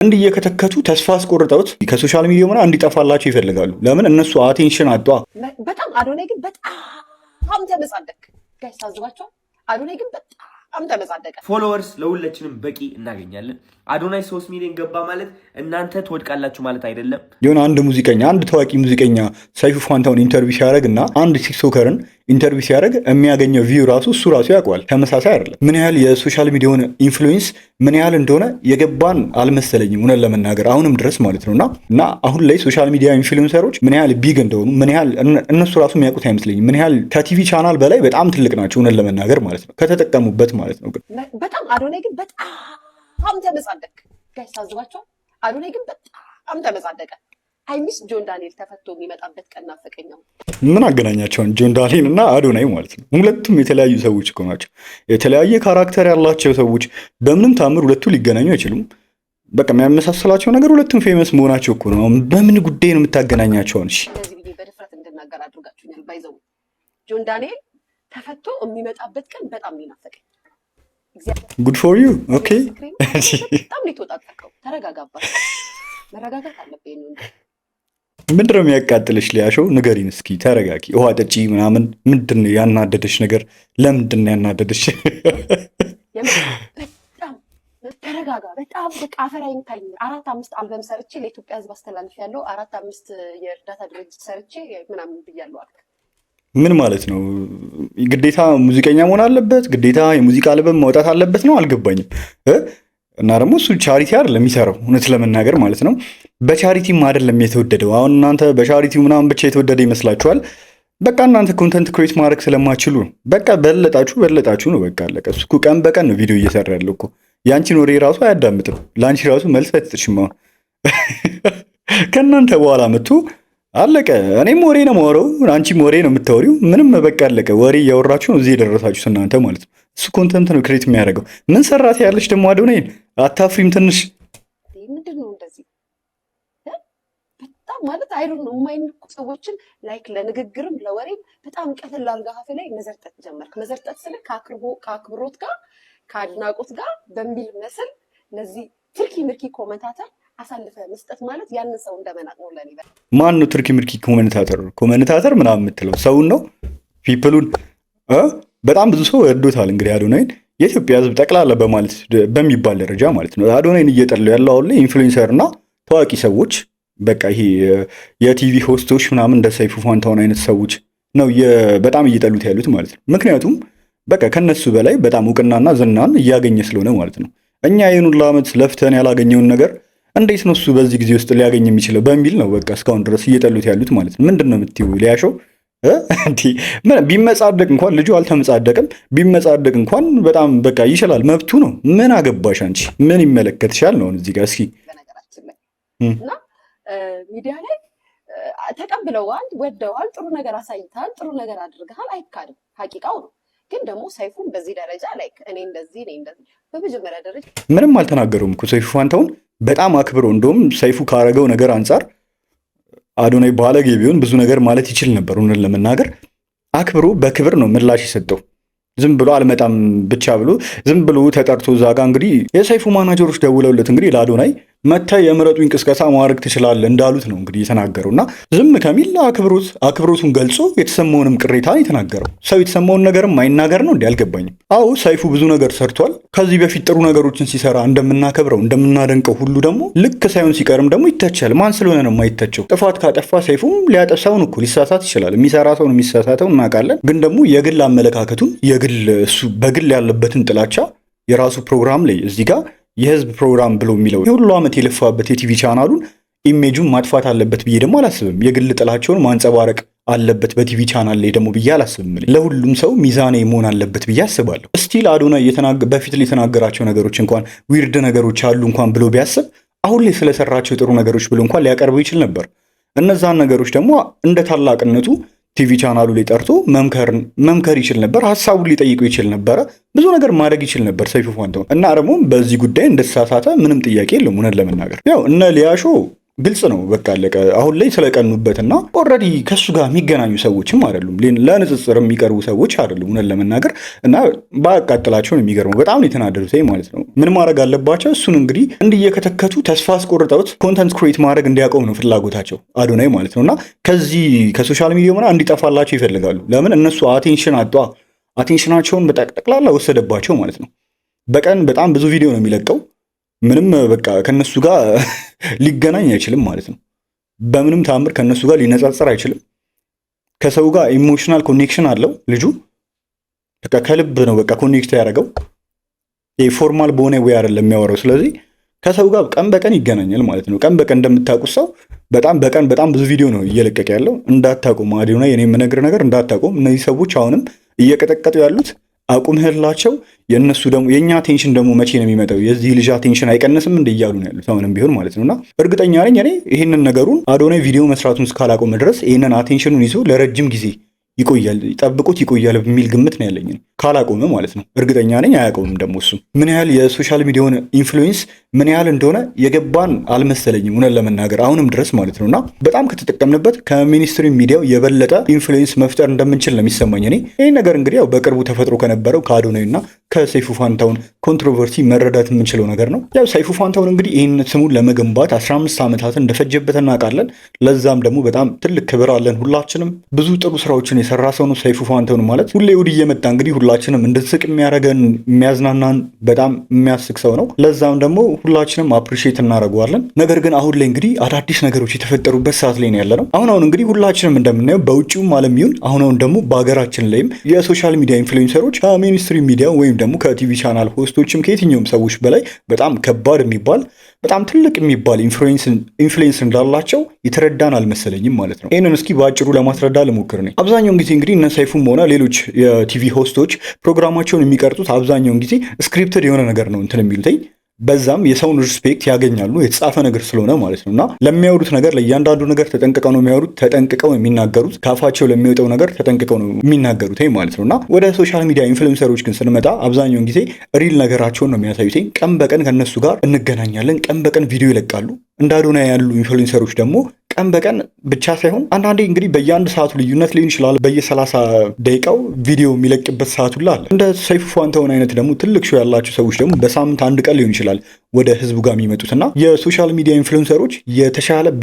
እንዲህ እየከተከቱ ተስፋ አስቆርጠውት ከሶሻል ሚዲያ ሆነ እንዲጠፋላቸው ይፈልጋሉ። ለምን? እነሱ አቴንሽን አጧ። በጣም አዶናይ ግን በጣም ተመጻደቅ ጋይስ ታዝባቸዋል። አዶናይ ግን በጣም ተመጻደቀ። ፎሎወርስ ለሁላችንም በቂ እናገኛለን። አዶናይ 3 ሚሊዮን ገባ ማለት እናንተ ትወድቃላችሁ ማለት አይደለም። የሆነ አንድ ሙዚቀኛ አንድ ታዋቂ ሙዚቀኛ ሰይፉ ፋንታውን ኢንተርቪው ሲያደርግ እና አንድ ቲክቶከርን ኢንተርቪው ሲያደርግ የሚያገኘው ቪው ራሱ እሱ ራሱ ያውቀዋል። ተመሳሳይ አይደለም። ምን ያህል የሶሻል ሚዲያውን ኢንፍሉዌንስ ምን ያህል እንደሆነ የገባን አልመሰለኝም እውነት ለመናገር አሁንም ድረስ ማለት ነውና እና አሁን ላይ ሶሻል ሚዲያ ኢንፍሉዌንሰሮች ምን ያህል ቢግ እንደሆኑ ምን ያህል እነሱ ራሱ የሚያውቁት አይመስለኝም። ምን ያህል ከቲቪ ቻናል በላይ በጣም ትልቅ ናቸው እውነት ለመናገር ማለት ነው ከተጠቀሙበት ማለት ነው። ግን በጣም አዶናይ ግን በጣም ተመጻደቅ ጋይስ ታዝባቸዋል። አዶናይ ግን በጣም ተመጻደቀ። አይሚስ ጆን ዳንኤል ተፈቶ የሚመጣበት ቀን ናፈቀኛው። ምን አገናኛቸውን ጆን ዳንኤል እና አዶናይ ማለት ነው? ሁለቱም የተለያዩ ሰዎች እኮ ናቸው። የተለያየ ካራክተር ያላቸው ሰዎች በምንም ታምር ሁለቱ ሊገናኙ አይችሉም። በቃ የሚያመሳስላቸው ነገር ሁለቱም ፌመስ መሆናቸው እኮ ነው። በምን ጉዳይ ነው የምታገናኛቸውን? እሺ እንደዚህ ብዬ በድፍረት እንድናገር አድርጋችሁኛል። ባይዘው ጆን ዳንኤል ተፈቶ የሚመጣበት ቀን በጣም ናፈቀኝ። ጉድ ፎር ዩ ኦኬ። በጣም ሊተወጣጣከው ተረጋጋባ። መረጋጋት አለብኝ ነው። ምንድን ነው የሚያቃጥልሽ? ሊያሾ ንገሪን እስኪ ተረጋጊ። ውሃ ጠጪ ምናምን። ምንድን ነው ያናደደሽ ነገር? ለምንድን ነው ያናደደሽ? በጣም ተረጋጋ። በጣም በቃ አፈራኝ ካኝ 4-5 አልበም ሰርቼ ለኢትዮጵያ ሕዝብ አስተላልፍ ያለው 4-5 የእርዳታ ድርጅት ሰርቼ ምናምን ብያለሁ አልክ። ምን ማለት ነው? ግዴታ ሙዚቀኛ መሆን አለበት? ግዴታ የሙዚቃ አልበም ማውጣት አለበት ነው? አልገባኝም። እና ደግሞ እሱ ቻሪቲ አይደለም የሚሰራው እውነት ለመናገር ማለት ነው። በቻሪቲም አይደለም የተወደደው። አሁን እናንተ በቻሪቲው ምናምን ብቻ የተወደደ ይመስላችኋል። በቃ እናንተ ኮንተንት ክሬት ማድረግ ስለማችሉ ነው። በቃ በለጣችሁ ነው። በቃ አለቀ። እሱ እኮ ቀን በቀን ነው ቪዲዮ እየሰራ ያለው እኮ። ያንቺን ወሬ ራሱ አያዳምጥም። ለአንቺ ራሱ መልስ አይሰጥሽም። አሁን ከእናንተ በኋላ መጥቶ አለቀ። እኔም ወሬ ነው የማወራው፣ አንቺም ወሬ ነው የምታወሪው። ምንም በቃ አለቀ። ወሬ እያወራችሁ ነው እዚህ የደረሳችሁት እናንተ ማለት ነው። እሱ ኮንተንት ነው ክሬት የሚያደርገው። ምን ሰራት ያለች ደግሞ አዶናይን አታፍሪም ትንሽ? ምንድን ነው እንደዚህ በጣም ማለት አይዶን ነው የማይንቁ ሰዎችን ላይክ ለንግግርም ለወሬም በጣም ቀለል አድርገህ አፍ ላይ መዘርጠት ጀመርክ። መዘርጠት ስለ ከአክብሮት ጋር ከአድናቆት ጋር በሚል መስል ለዚህ ትርኪ ምርኪ ኮመንታተር አሳልፈ መስጠት ማለት ያን ሰው እንደመናቅ ነው ለኔ። ማን ነው ትርኪ ምርኪ ኮመንታተር ምናምን የምትለው? ሰውን ነው ፒፕሉን በጣም ብዙ ሰው ወዶታል። እንግዲህ አዶናይን የኢትዮጵያ ሕዝብ ጠቅላላ በማለት በሚባል ደረጃ ማለት ነው አዶናይን እየጠላው ያለው አሁን ላይ ኢንፍሉዌንሰር እና ታዋቂ ሰዎች በቃ ይሄ የቲቪ ሆስቶች ምናምን እንደ ሰይፉ ፋንታውን አይነት ሰዎች ነው በጣም እየጠሉት ያሉት ማለት ነው። ምክንያቱም በቃ ከነሱ በላይ በጣም እውቅናና ዝናን እያገኘ ስለሆነ ማለት ነው። እኛ ይህን ሁሉ ዓመት ለፍተን ያላገኘውን ነገር እንዴት ነው እሱ በዚህ ጊዜ ውስጥ ሊያገኝ የሚችለው በሚል ነው በቃ እስካሁን ድረስ እየጠሉት ያሉት ማለት ነው። ምንድን ነው የምትይው ሊያሾው? ቢመጻደቅ እንኳን ልጁ አልተመጻደቅም። ቢመጻደቅ እንኳን በጣም በቃ ይችላል፣ መብቱ ነው። ምን አገባሽ አንቺ? ምን ይመለከትሻል ነው እዚህ ጋር። እስኪ በነገራችን ላይ እና ሚዲያ ላይ ተቀብለዋል፣ ወደዋል፣ ጥሩ ነገር አሳይተሃል፣ ጥሩ ነገር አድርገሃል፣ አይካድም፣ ሀቂቃው ነው። ግን ደግሞ ሰይፉን በዚህ ደረጃ ላይ እኔ እንደዚህ በመጀመሪያ ደረጃ ምንም አልተናገረውም እኮ ሰይፉ ፋንታውን በጣም አክብሮ። እንደውም ሰይፉ ካረገው ነገር አንጻር አዶናይ ባለጌ ቢሆን ብዙ ነገር ማለት ይችል ነበር። እውነት ለመናገር አክብሮ በክብር ነው ምላሽ የሰጠው። ዝም ብሎ አልመጣም ብቻ ብሎ ዝም ብሎ ተጠርቶ እዛ ጋ እንግዲህ የሰይፉ ማናጀሮች ደውለውለት እንግዲህ ለአዶናይ መተህ የምረጡኝ ቅስቀሳ ማድረግ ትችላለህ እንዳሉት ነው እንግዲህ የተናገረው። እና ዝም ከሚል አክብሮቱን ገልጾ የተሰማውንም ቅሬታ የተናገረው። ሰው የተሰማውን ነገርም አይናገር ነው እንዲ አልገባኝም። አዎ ሰይፉ ብዙ ነገር ሰርቷል። ከዚህ በፊት ጥሩ ነገሮችን ሲሰራ እንደምናከብረው እንደምናደንቀው ሁሉ ደግሞ ልክ ሳይሆን ሲቀርም ደግሞ ይተቻል። ማን ስለሆነ ነው የማይተቸው? ጥፋት ካጠፋ ሰይፉም ሊያጠፋውን እኮ ሊሳሳት ይችላል። የሚሰራ ሰው ነው የሚሳሳተው እናውቃለን። ግን ደግሞ የግል አመለካከቱን እሱ በግል ያለበትን ጥላቻ የራሱ ፕሮግራም ላይ እዚህ ጋር የህዝብ ፕሮግራም ብሎ የሚለው የሁሉ ዓመት የለፋበት የቲቪ ቻናሉን ኢሜጁን ማጥፋት አለበት ብዬ ደግሞ አላስብም። የግል ጥላቸውን ማንጸባረቅ አለበት በቲቪ ቻናል ላይ ደግሞ ብዬ አላስብም። ለሁሉም ሰው ሚዛናዊ መሆን አለበት ብዬ አስባለሁ። እስቲል አዶናይ በፊት ላይ የተናገራቸው ነገሮች እንኳን ዊርድ ነገሮች አሉ እንኳን ብሎ ቢያስብ አሁን ላይ ስለሰራቸው ጥሩ ነገሮች ብሎ እንኳን ሊያቀርበው ይችል ነበር። እነዛን ነገሮች ደግሞ እንደ ታላቅነቱ ቲቪ ቻናሉ ላይ ጠርቶ መምከር ይችል ነበር። ሀሳቡን ሊጠይቀው ይችል ነበረ። ብዙ ነገር ማድረግ ይችል ነበር ሰይፉ ፋንታውን። እና ደግሞ በዚህ ጉዳይ እንደተሳሳተ ምንም ጥያቄ የለም። እውነት ለመናገር ያው እነ ሊያሾ ግልጽ ነው። በቃ አለቀ። አሁን ላይ ስለቀኑበትና ኦልሬዲ ከሱ ጋር የሚገናኙ ሰዎችም አይደሉም፣ ለንጽጽር የሚቀርቡ ሰዎች አይደሉም እውነት ለመናገር እና ባያቃጥላቸው ነው የሚገርመው። በጣም ነው የተናደዱት ማለት ነው። ምን ማድረግ አለባቸው? እሱን እንግዲህ እንዲየከተከቱ ተስፋ አስቆርጠውት ኮንተንት ክሬት ማድረግ እንዲያቆም ነው ፍላጎታቸው አዶናይ ማለት ነው። እና ከዚህ ከሶሻል ሚዲያ ሆነ እንዲጠፋላቸው ይፈልጋሉ። ለምን? እነሱ አቴንሽን አጧ፣ አቴንሽናቸውን በጠቅላላ ወሰደባቸው ማለት ነው። በቀን በጣም ብዙ ቪዲዮ ነው የሚለቀው። ምንም በቃ ከነሱ ጋር ሊገናኝ አይችልም ማለት ነው። በምንም ታምር ከነሱ ጋር ሊነጻጸር አይችልም። ከሰው ጋር ኢሞሽናል ኮኔክሽን አለው ልጁ። በቃ ከልብ ነው በቃ ኮኔክት ያደረገው። ፎርማል በሆነ ወይ አይደለም የሚያወራው። ስለዚህ ከሰው ጋር ቀን በቀን ይገናኛል ማለት ነው። ቀን በቀን እንደምታውቁት ሰው በጣም ብዙ ቪዲዮ ነው እየለቀቀ ያለው። እንዳታቆም አዶናይ፣ የኔ የምነግርህ ነገር እንዳታቆም። እነዚህ ሰዎች አሁንም እየቀጠቀጡ ያሉት አቁምህላቸው። የእነሱ ደግሞ የእኛ አቴንሽን ደግሞ መቼ ነው የሚመጣው? የዚህ ልጅ አቴንሽን አይቀንስም እንደ እያሉ ነው ያሉት አሁንም ቢሆን ማለት ነው። እና እርግጠኛ ነኝ እኔ ይህንን ነገሩን አዶናይ ቪዲዮ መስራቱን እስካላቆመ ድረስ ይህንን አቴንሽኑን ይዞ ለረጅም ጊዜ ይቆያል፣ ጠብቁት ይቆያል የሚል ግምት ነው ያለኝ ካላቆመ ማለት ነው። እርግጠኛ ነኝ አያቆምም። ደግሞ እሱ ምን ያህል የሶሻል ሚዲያውን ኢንፍሉዌንስ ምን ያህል እንደሆነ የገባን አልመሰለኝም እውነት ለመናገር አሁንም ድረስ ማለት ነው። እና በጣም ከተጠቀምንበት ከሚኒስትሪ ሚዲያው የበለጠ ኢንፍሉዌንስ መፍጠር እንደምንችል ነው የሚሰማኝ እኔ። ይህ ነገር እንግዲህ ያው በቅርቡ ተፈጥሮ ከነበረው ከአዶናይ እና ከሰይፉ ፋንታውን ኮንትሮቨርሲ መረዳት የምንችለው ነገር ነው። ያው ሰይፉ ፋንታውን እንግዲህ ይህን ስሙን ለመገንባት 15 ዓመታትን እንደፈጀበት እናውቃለን። ለዛም ደግሞ በጣም ትልቅ ክብር አለን ሁላችንም። ብዙ ጥሩ ስራዎችን የሰራ ሰው ነው ሰይፉ ፋንታውን ማለት። ሁሌ እሑድ እየመጣ እንግዲህ ሁላችንም እንድንስቅ የሚያደርገን የሚያዝናናን በጣም የሚያስቅ ሰው ነው። ለዛም ደግሞ ሁላችንም አፕሪሺየት እናደርገዋለን። ነገር ግን አሁን ላይ እንግዲህ አዳዲስ ነገሮች የተፈጠሩበት ሰዓት ላይ ነው ያለ ነው። አሁን እንግዲህ ሁላችንም እንደምናየው በውጭውም ዓለም ይሁን አሁን ደግሞ በሀገራችን ላይም የሶሻል ሚዲያ ኢንፍሉዌንሰሮች ከሜንስትሪ ሚዲያ ወይም ደግሞ ከቲቪ ቻናል ሆስቶችም ከየትኛውም ሰዎች በላይ በጣም ከባድ የሚባል በጣም ትልቅ የሚባል ኢንፍሉዌንስ እንዳላቸው የተረዳን አልመሰለኝም ማለት ነው። ይህንን እስኪ በአጭሩ ለማስረዳ ልሞክር ነኝ። አብዛኛውን ጊዜ እንግዲህ እነ ሰይፉም ሆነ ሌሎች የቲቪ ሆስቶች ፕሮግራማቸውን የሚቀርጡት አብዛኛውን ጊዜ ስክሪፕትድ የሆነ ነገር ነው እንትን የሚሉትኝ። በዛም የሰውን ሪስፔክት ያገኛሉ የተጻፈ ነገር ስለሆነ ማለት ነው። እና ለሚያወሩት ነገር ለእያንዳንዱ ነገር ተጠንቅቀው ነው የሚያወሩት፣ ተጠንቅቀው የሚናገሩት፣ ካፋቸው ለሚወጣው ነገር ተጠንቅቀው ነው የሚናገሩት ማለት ነው። እና ወደ ሶሻል ሚዲያ ኢንፍሉዌንሰሮች ግን ስንመጣ አብዛኛውን ጊዜ ሪል ነገራቸውን ነው የሚያሳዩት። ቀን በቀን ከነሱ ጋር እንገናኛለን፣ ቀን በቀን ቪዲዮ ይለቃሉ። እንደ አዶናይ ያሉ ኢንፍሉዌንሰሮች ደግሞ ቀን በቀን ብቻ ሳይሆን አንዳንዴ እንግዲህ በየአንድ ሰዓቱ ልዩነት ሊሆን ይችላል፣ በየ30 ደቂቃው ቪዲዮ የሚለቅበት ሰዓቱ ላይ አለ። እንደ ሰይፉ ፋንታውን አይነት ደግሞ ትልቅ ሾው ያላቸው ሰዎች ደግሞ በሳምንት አንድ ቀን ሊሆን ይችላል ወደ ህዝቡ ጋር የሚመጡትና የሶሻል ሚዲያ ኢንፍሉዌንሰሮች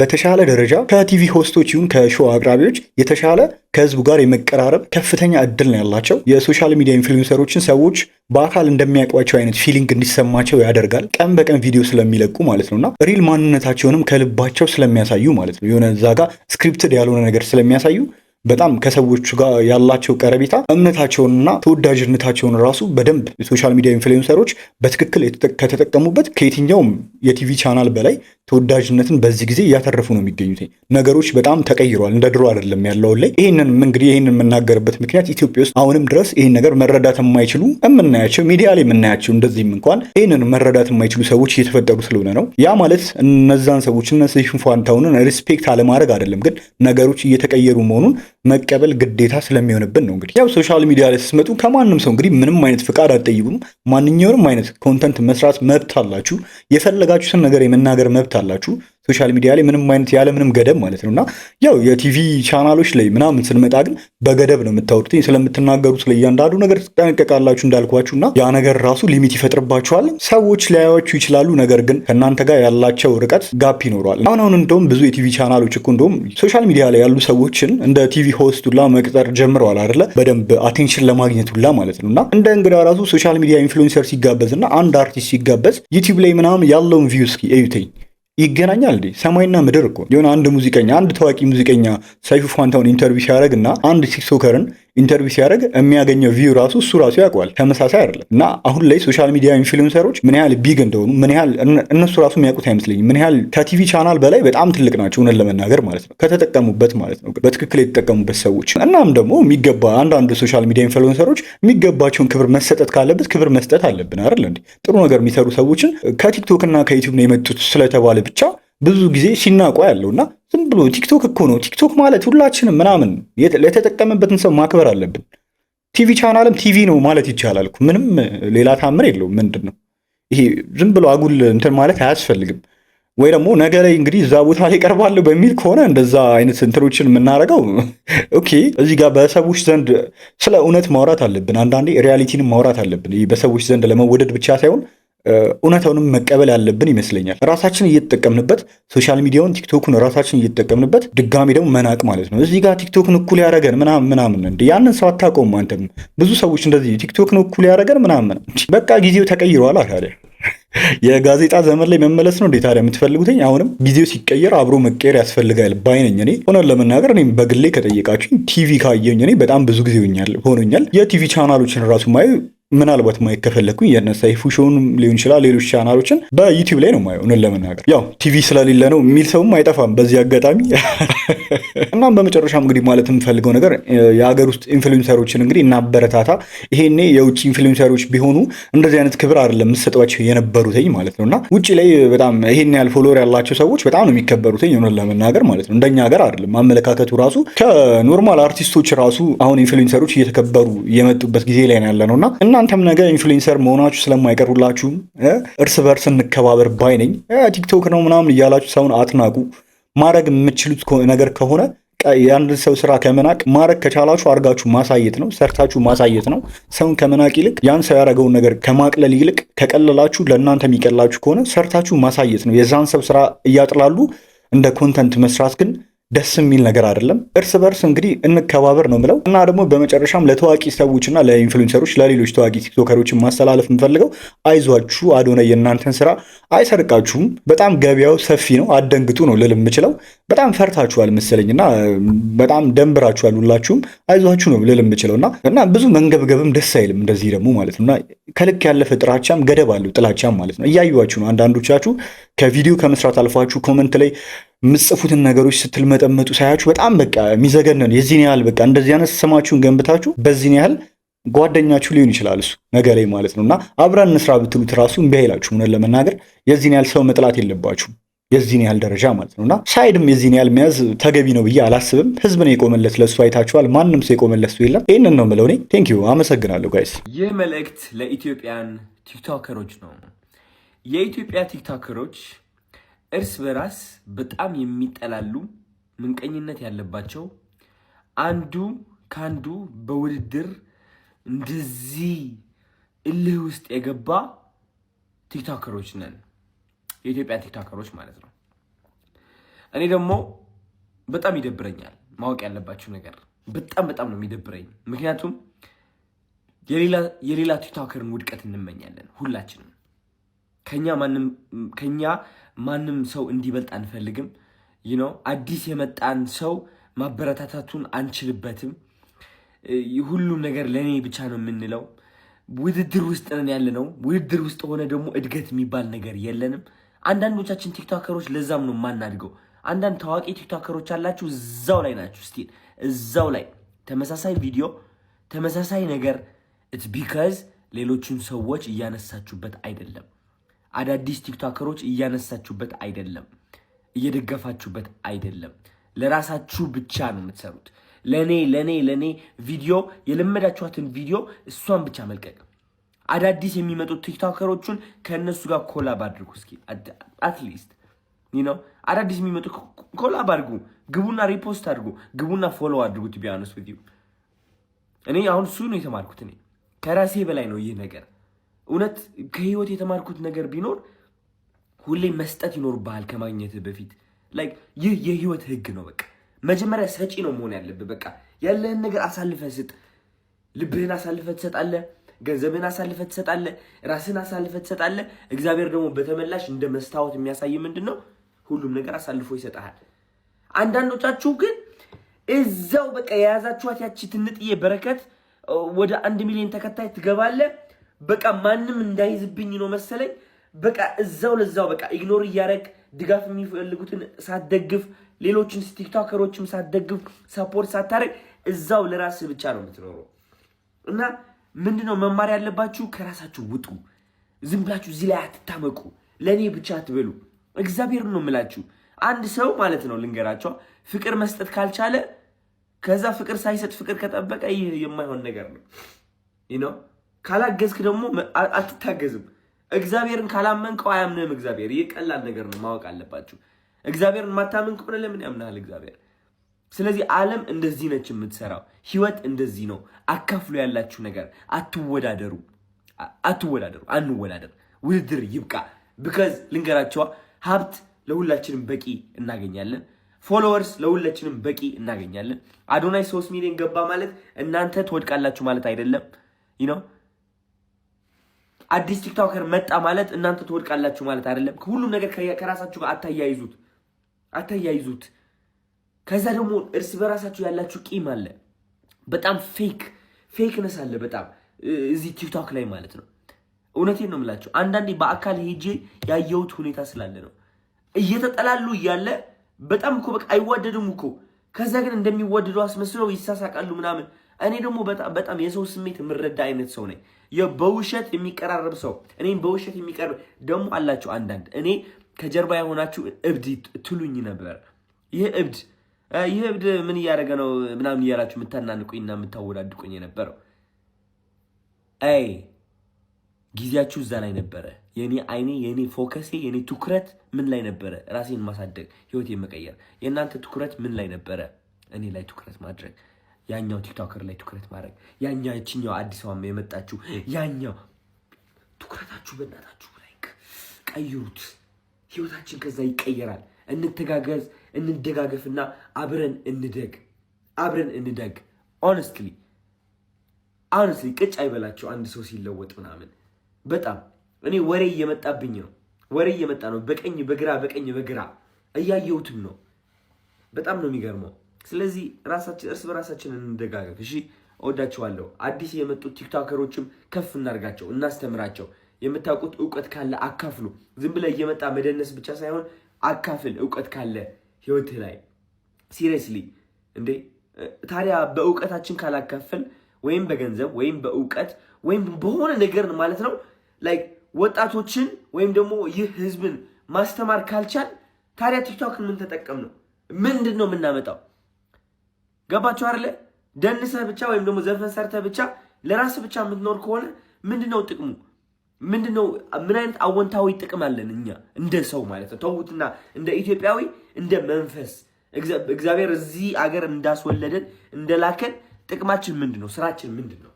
በተሻለ ደረጃ ከቲቪ ሆስቶች ይሁን ከሾው አቅራቢዎች የተሻለ ከህዝቡ ጋር የመቀራረብ ከፍተኛ እድል ነው ያላቸው። የሶሻል ሚዲያ ኢንፍሉዌንሰሮችን ሰዎች በአካል እንደሚያውቋቸው አይነት ፊሊንግ እንዲሰማቸው ያደርጋል። ቀን በቀን ቪዲዮ ስለሚለቁ ማለት ነውና ሪል ማንነታቸውንም ከልባቸው ስለሚያሳዩ ማለት ነው። የሆነ እዛ ጋር ስክሪፕትድ ያልሆነ ነገር ስለሚያሳዩ በጣም ከሰዎቹ ጋር ያላቸው ቀረቤታ እምነታቸውንና ተወዳጅነታቸውን ራሱ በደንብ የሶሻል ሚዲያ ኢንፍሉዌንሰሮች በትክክል ከተጠቀሙበት ከየትኛውም የቲቪ ቻናል በላይ ተወዳጅነትን በዚህ ጊዜ እያተረፉ ነው የሚገኙት። ነገሮች በጣም ተቀይሯል፣ እንደ ድሮ አይደለም ያለው ላይ። ይህንን የምናገርበት ምክንያት ኢትዮጵያ ውስጥ አሁንም ድረስ ይህን ነገር መረዳት የማይችሉ የምናያቸው ሚዲያ ላይ የምናያቸው እንደዚህም እንኳን ይህንን መረዳት የማይችሉ ሰዎች እየተፈጠሩ ስለሆነ ነው። ያ ማለት እነዛን ሰዎች እነ ሰይፉ ፋንታሁንን ሪስፔክት አለማድረግ አይደለም፣ ግን ነገሮች እየተቀየሩ መሆኑን መቀበል ግዴታ ስለሚሆንብን ነው። እንግዲህ ያው ሶሻል ሚዲያ ላይ ስትመጡ ከማንም ሰው እንግዲህ ምንም አይነት ፍቃድ አትጠይቁም። ማንኛውንም አይነት ኮንተንት መስራት መብት አላችሁ። የፈለጋችሁትን ነገር የመናገር መብት አላችሁ። ሶሻል ሚዲያ ላይ ምንም አይነት ያለምንም ገደብ ማለት ነውና ያው የቲቪ ቻናሎች ላይ ምናምን ስንመጣ ግን በገደብ ነው የምታወሩት። ስለምትናገሩ ስለ እያንዳንዱ ነገር ትጠነቀቃላችሁ እንዳልኳችሁና ያ ነገር ራሱ ሊሚት ይፈጥርባችኋል። ሰዎች ሊያዩዋችሁ ይችላሉ፣ ነገር ግን ከእናንተ ጋር ያላቸው ርቀት ጋፕ ይኖረዋል። አሁን እንደውም ብዙ የቲቪ ቻናሎች እኮ እንደውም ሶሻል ሚዲያ ላይ ያሉ ሰዎችን እንደ ቲቪ ሆስት ሁላ መቅጠር ጀምረዋል አይደለ? በደንብ አቴንሽን ለማግኘት ሁላ ማለት ነውና እንደ እንግዳ ራሱ ሶሻል ሚዲያ ኢንፍሉዌንሰር ሲጋበዝና አንድ አርቲስት ሲጋበዝ ዩቲዩብ ላይ ምናምን ያለውን ቪው እስኪ እዩትኝ። ይገናኛል እንዴ? ሰማይና ምድር እኮ የሆነ አንድ ታዋቂ ሙዚቀኛ ሰይፉ ፋንታውን ኢንተርቪው ሲያደርግ እና አንድ ቲክቶከርን ኢንተርቪው ሲያደርግ የሚያገኘው ቪው ራሱ እሱ ራሱ ያውቀዋል። ተመሳሳይ አይደለም። እና አሁን ላይ ሶሻል ሚዲያ ኢንፍሉዌንሰሮች ምን ያህል ቢግ እንደሆኑ ምን ያህል እነሱ ራሱ የሚያውቁት አይመስለኝም። ምን ያህል ከቲቪ ቻናል በላይ በጣም ትልቅ ናቸው እውነት ለመናገር ማለት ነው፣ ከተጠቀሙበት ማለት ነው፣ በትክክል የተጠቀሙበት ሰዎች። እናም ደግሞ የሚገባ አንዳንድ ሶሻል ሚዲያ ኢንፍሉዌንሰሮች የሚገባቸውን ክብር መሰጠት ካለበት ክብር መስጠት አለብን አይደል እንዴ? ጥሩ ነገር የሚሰሩ ሰዎችን ከቲክቶክ እና ከዩቲዩብ ነው የመጡት ስለተባለ ብቻ ብዙ ጊዜ ሲናቋ ያለውና ዝም ብሎ ቲክቶክ እኮ ነው ቲክቶክ ማለት ሁላችንም ምናምን የተጠቀመበትን ሰው ማክበር አለብን። ቲቪ ቻናልም ቲቪ ነው ማለት ይቻላል እኮ ምንም ሌላ ታምር የለውም። ምንድን ነው ይሄ? ዝም ብሎ አጉል እንትን ማለት አያስፈልግም። ወይ ደግሞ ነገ ላይ እንግዲህ እዛ ቦታ ላይ ቀርባለሁ በሚል ከሆነ እንደዛ አይነት እንትኖችን የምናደርገው ኦኬ። እዚህ ጋር በሰዎች ዘንድ ስለ እውነት ማውራት አለብን። አንዳንዴ ሪያሊቲንም ማውራት አለብን። በሰዎች ዘንድ ለመወደድ ብቻ ሳይሆን እውነታውንም መቀበል ያለብን ይመስለኛል። ራሳችን እየተጠቀምንበት ሶሻል ሚዲያውን ቲክቶኩን ራሳችን እየተጠቀምንበት ድጋሚ ደግሞ መናቅ ማለት ነው። እዚህ ጋር ቲክቶክን እኩል ያደረገን ምናምን እንደ ያንን ሰው አታውቀውም አንተም። ብዙ ሰዎች እንደዚህ ቲክቶክን እኩል ያደረገን ምናምን በቃ ጊዜው ተቀይሯል። ታዲያ የጋዜጣ ዘመን ላይ መመለስ ነው እንዴ ታዲያ የምትፈልጉትኝ? አሁንም ጊዜው ሲቀየር አብሮ መቀየር ያስፈልጋል ባይነኝ። እኔ ሆነን ለመናገር እኔም በግሌ ከጠየቃችሁኝ ቲቪ ካየኝ እኔ በጣም ብዙ ጊዜ ሆኖኛል። የቲቪ ቻናሎችን ራሱ ማየው ምናልባት ማየት ከፈለግኩኝ የነ ሰይፉ ሾውን ሊሆን ይችላል፣ ሌሎች ቻናሎችን በዩቲዩብ ላይ ነው ማየው። እውነት ለመናገር ያው ቲቪ ስለሌለ ነው የሚል ሰውም አይጠፋም በዚህ አጋጣሚ። እናም በመጨረሻም እንግዲህ ማለት የምፈልገው ነገር የሀገር ውስጥ ኢንፍሉዌንሰሮችን እንግዲህ እናበረታታ። ይሄኔ የውጭ ኢንፍሉዌንሰሮች ቢሆኑ እንደዚህ አይነት ክብር አይደለም የምትሰጧቸው የነበሩትኝ ማለት ነው። እና ውጭ ላይ በጣም ይሄን ያህል ፎሎወር ያላቸው ሰዎች በጣም ነው የሚከበሩትኝ እውነት ለመናገር ማለት ነው። እንደኛ ሀገር አይደለም አመለካከቱ ራሱ ከኖርማል አርቲስቶች ራሱ አሁን ኢንፍሉዌንሰሮች እየተከበሩ የመጡበት ጊዜ ላይ ነው ያለ ነውና እናንተም ነገ ኢንፍሉዌንሰር መሆናችሁ ስለማይቀሩላችሁ እርስ በርስ እንከባበር ባይ ነኝ። ቲክቶክ ነው ምናምን እያላችሁ ሰውን አትናቁ። ማድረግ የምትችሉት ነገር ከሆነ የአንድ ሰው ስራ ከመናቅ ማድረግ ከቻላችሁ አድርጋችሁ ማሳየት ነው፣ ሰርታችሁ ማሳየት ነው። ሰውን ከመናቅ ይልቅ ያን ሰው ያደረገውን ነገር ከማቅለል ይልቅ ከቀለላችሁ ለእናንተ የሚቀላችሁ ከሆነ ሰርታችሁ ማሳየት ነው። የዛን ሰው ስራ እያጥላሉ እንደ ኮንተንት መስራት ግን ደስ የሚል ነገር አይደለም። እርስ በርስ እንግዲህ እንከባበር ነው ምለው እና ደግሞ በመጨረሻም ለታዋቂ ሰዎችና ለኢንፍሉዌንሰሮች ለሌሎች ታዋቂ ቲክቶከሮችን ማስተላለፍ የምፈልገው አይዟችሁ፣ አዶናይ የእናንተን ስራ አይሰርቃችሁም። በጣም ገበያው ሰፊ ነው፣ አደንግጡ ነው ልል የምችለው። በጣም ፈርታችኋል መሰለኝና በጣም ደንብራችኋል ሁላችሁም። አይዟችሁ ነው ልል የምችለው እና ብዙ መንገብገብም ደስ አይልም እንደዚህ ደግሞ ማለት ነውና ከልክ ያለፈ ጥላቻም ገደብ አለው ጥላቻም ማለት ነው። እያዩዋችሁ ነው አንዳንዶቻችሁ ከቪዲዮ ከመስራት አልፋችሁ ኮመንት ላይ የምጽፉትን ነገሮች ስትልመጠመጡ ሳያችሁ በጣም በቃ የሚዘገነን የዚህን ያህል በቃ እንደዚህ አይነት ስማችሁን ገንብታችሁ በዚህን ያህል ጓደኛችሁ ሊሆን ይችላል እሱ ነገ ላይ ማለት ነው እና አብረን እንስራ ብትሉት ራሱ እምቢ አይላችሁም። እውነት ለመናገር የዚህን ያህል ሰው መጥላት የለባችሁም የዚህን ያህል ደረጃ ማለት ነው እና ሳይድም የዚህን ያህል መያዝ ተገቢ ነው ብዬ አላስብም። ህዝብ ነው የቆመለት ለእሱ አይታችኋል። ማንም ሰው የቆመለት ሰው የለም። ይህንን ነው የምለው እኔ። ቴንኪዩ አመሰግናለሁ ጋይስ። ይህ መልእክት ለኢትዮጵያን ቲክቶከሮች ነው። የኢትዮጵያ ቲክቶከሮች እርስ በራስ በጣም የሚጠላሉ፣ ምንቀኝነት ያለባቸው፣ አንዱ ከአንዱ በውድድር እንደዚህ እልህ ውስጥ የገባ ቲክቶከሮች ነን። የኢትዮጵያ ቲክቶከሮች ማለት ነው። እኔ ደግሞ በጣም ይደብረኛል። ማወቅ ያለባችሁ ነገር በጣም ነው የሚደብረኝ። ምክንያቱም የሌላ ቲክቶከርን ውድቀት እንመኛለን ሁላችንም። ከኛ ማንም ሰው እንዲበልጥ አንፈልግም። አዲስ የመጣን ሰው ማበረታታቱን አንችልበትም። ሁሉም ነገር ለኔ ብቻ ነው የምንለው። ውድድር ውስጥ ነን ያለነው። ውድድር ውስጥ ሆነ ደግሞ እድገት የሚባል ነገር የለንም። አንዳንዶቻችን ቲክቶከሮች ለዛም ነው የማናድገው። አንዳንድ ታዋቂ ቲክቶከሮች አላችሁ እዛው ላይ ናችሁ። ስቲል እዛው ላይ ተመሳሳይ ቪዲዮ ተመሳሳይ ነገር ኢትስ ቢካዝ ሌሎችን ሰዎች እያነሳችሁበት አይደለም። አዳዲስ ቲክቶከሮች እያነሳችሁበት አይደለም፣ እየደገፋችሁበት አይደለም። ለራሳችሁ ብቻ ነው የምትሰሩት። ለኔ ቪዲዮ የለመዳችኋትን ቪዲዮ እሷን ብቻ መልቀቅ። አዳዲስ የሚመጡት ቲክቶከሮቹን ከእነሱ ጋር ኮላብ አድርጉ። እስኪ አትሊስት አዳዲስ የሚመጡ ኮላብ አድርጉ። ግቡና ሪፖስት አድርጉ። ግቡና ፎሎ አድርጉት። ቢያነስ ቪዲዮ እኔ አሁን እሱ ነው የተማርኩት። እኔ ከራሴ በላይ ነው ይህ ነገር። እውነት ከህይወት የተማርኩት ነገር ቢኖር ሁሌ መስጠት ይኖርብሃል ከማግኘት በፊት። ላይክ ይህ የህይወት ህግ ነው። በቃ መጀመሪያ ሰጪ ነው መሆን ያለብህ። በቃ ያለህን ነገር አሳልፈህ ስጥ። ልብህን አሳልፈህ ትሰጣለህ፣ ገንዘብህን አሳልፈህ ትሰጣለህ፣ ራስህን አሳልፈህ ትሰጣለህ። እግዚአብሔር ደግሞ በተመላሽ እንደ መስታወት የሚያሳይ ምንድነው? ሁሉም ነገር አሳልፎ ይሰጣል። አንዳንዶቻችሁ ግን እዛው በቃ የያዛችኋት ያቺ ትንጥዬ በረከት ወደ 1 ሚሊዮን ተከታይ ትገባለህ። በቃ ማንም እንዳይዝብኝ ነው መሰለኝ። በቃ እዛው ለዛው በቃ ኢግኖር እያረግ ድጋፍ የሚፈልጉትን ሳትደግፍ፣ ሌሎችን ቲክቶከሮችም ሳትደግፍ፣ ሰፖርት ሳታረግ እዛው ለራስህ ብቻ ነው የምትኖረው። እና ምንድነው መማር ያለባችሁ? ከራሳችሁ ውጡ። ዝም ብላችሁ እዚህ ላይ አትታመቁ። ለኔ ብቻ አትበሉ። እግዚአብሔር ነው የምላችሁ። አንድ ሰው ማለት ነው ልንገራቸው፣ ፍቅር መስጠት ካልቻለ ከዛ ፍቅር ሳይሰጥ ፍቅር ከጠበቀ ይህ የማይሆን ነገር ነው። ካላገዝክ ደግሞ አትታገዝም። እግዚአብሔርን ካላመንከው አያምንህም እግዚአብሔር። ይህ ቀላል ነገር ነው፣ ማወቅ አለባችሁ። እግዚአብሔርን ማታመን ከሆነ ለምን ያምናል እግዚአብሔር? ስለዚህ ዓለም እንደዚህ ነች የምትሰራው። ህይወት እንደዚህ ነው። አካፍሉ ያላችሁ ነገር። አትወዳደሩ፣ አንወዳደር። ውድድር ይብቃ። ቢካዝ ልንገራቸዋ፣ ሀብት ለሁላችንም በቂ እናገኛለን። ፎሎወርስ ለሁላችንም በቂ እናገኛለን። አዶናይ 3 ሚሊዮን ገባ ማለት እናንተ ትወድቃላችሁ ማለት አይደለም። አዲስ ቲክቶከር መጣ ማለት እናንተ ትወድቃላችሁ ማለት አይደለም። ሁሉም ነገር ከራሳችሁ ጋር አታያይዙት። ከዛ ደግሞ እርስ በራሳችሁ ያላችሁ ቂም አለ። በጣም ፌክነስ አለ በጣም እዚህ ቲክቶክ ላይ ማለት ነው። እውነቴን ነው የምላችሁ። አንዳንዴ በአካል ሄጄ ያየሁት ሁኔታ ስላለ ነው። እየተጠላሉ እያለ በጣም እኮ በቃ አይዋደዱም እኮ። ከዛ ግን እንደሚዋደዱ አስመስለው ይሳሳቃሉ ምናምን። እኔ ደግሞ በጣም የሰው ስሜት የምረዳ አይነት ሰው ነኝ። በውሸት የሚቀራረብ ሰው እኔም በውሸት የሚቀርብ ደግሞ አላችሁ አንዳንድ። እኔ ከጀርባ የሆናችሁ እብድ ትሉኝ ነበር። ይህ እብድ ምን እያደረገ ነው ምናምን እያላችሁ የምታናንቁኝና የምታወዳድቁኝ የነበረው ጊዜያችሁ እዛ ላይ ነበረ። የኔ ፎከሴ የኔ ትኩረት ምን ላይ ነበረ? ራሴን ማሳደግ፣ ህይወቴን መቀየር። የእናንተ ትኩረት ምን ላይ ነበረ? እኔ ላይ ትኩረት ማድረግ፣ ያኛው ቲክቶከር ላይ ትኩረት ማድረግ፣ ያኛው እቺኛው አዲስ አበባ የመጣችሁ ያኛው ትኩረታችሁ በእናታችሁ ላይ ቀይሩት። ህይወታችን ከዛ ይቀየራል። እንተጋገዝ፣ እንደጋገፍና አብረን እንደግ። ሆነስትሊ ቅጭ አይበላችሁ አንድ ሰው ሲለወጥ ምናምን። በጣም እኔ ወሬ እየመጣብኝ ነው። በቀኝ በግራ እያየሁትም ነው። በጣም ነው የሚገርመው። ስለዚህ እርስ በራሳችን እንደጋገፍ። እሺ፣ እወዳችኋለሁ። አዲስ የመጡት ቲክቶከሮችም ከፍ እናርጋቸው፣ እናስተምራቸው። የምታውቁት እውቀት ካለ አካፍሉ። ዝም ብለህ እየመጣ መደነስ ብቻ ሳይሆን አካፍል። እውቀት ካለ ህይወት ላይ ሲሪየስሊ እንዴ። ታዲያ በእውቀታችን ካላካፈል ወይም በገንዘብ ወይም በእውቀት ወይም በሆነ ነገር ማለት ነው ላይክ ወጣቶችን ወይም ደግሞ ይህ ህዝብን ማስተማር ካልቻል ታዲያ ቲክቶክን ምን ተጠቀም ነው? ምንድነው የምናመጣው? ገባችሁ አይደለ? ደንሰህ ብቻ ወይም ደግሞ ዘፈን ሰርተህ ብቻ ለራስህ ብቻ የምትኖር ከሆነ ምንድነው ጥቅሙ? ምን አይነት አወንታዊ ጥቅም አለን እኛ እንደ ሰው ማለት ነው? ተውትና እንደ ኢትዮጵያዊ እንደ መንፈስ እግዚአብሔር እዚህ አገር እንዳስወለደን እንደላከን ጥቅማችን ምንድነው? ስራችን ምንድነው?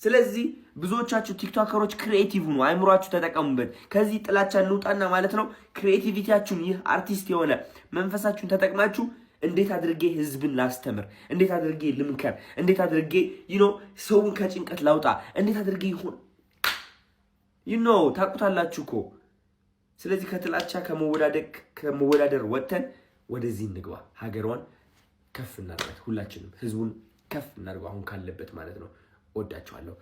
ስለዚህ ብዙዎቻችሁ ቲክቶከሮች ክሪኤቲቭ ነው፣ አይምሯችሁ ተጠቀሙበት። ከዚህ ጥላቻ እንውጣና ማለት ነው ክሪኤቲቪቲያችሁን ይህ አርቲስት የሆነ መንፈሳችሁን ተጠቅማችሁ እንዴት አድርጌ ህዝብን ላስተምር፣ እንዴት አድርጌ ልምከር፣ እንዴት አድርጌ ሰውን ከጭንቀት ላውጣ፣ እንዴት አድርጌ ይሁን ታውቁታላችሁ እኮ። ስለዚህ ከጥላቻ ከመወዳደር ወጥተን ወደዚህ እንግባ። ሀገሯን ከፍ እናድርጋት፣ ሁላችንም ህዝቡን ከፍ እናድርገው አሁን ካለበት ማለት ነው። ወዳችኋለሁ።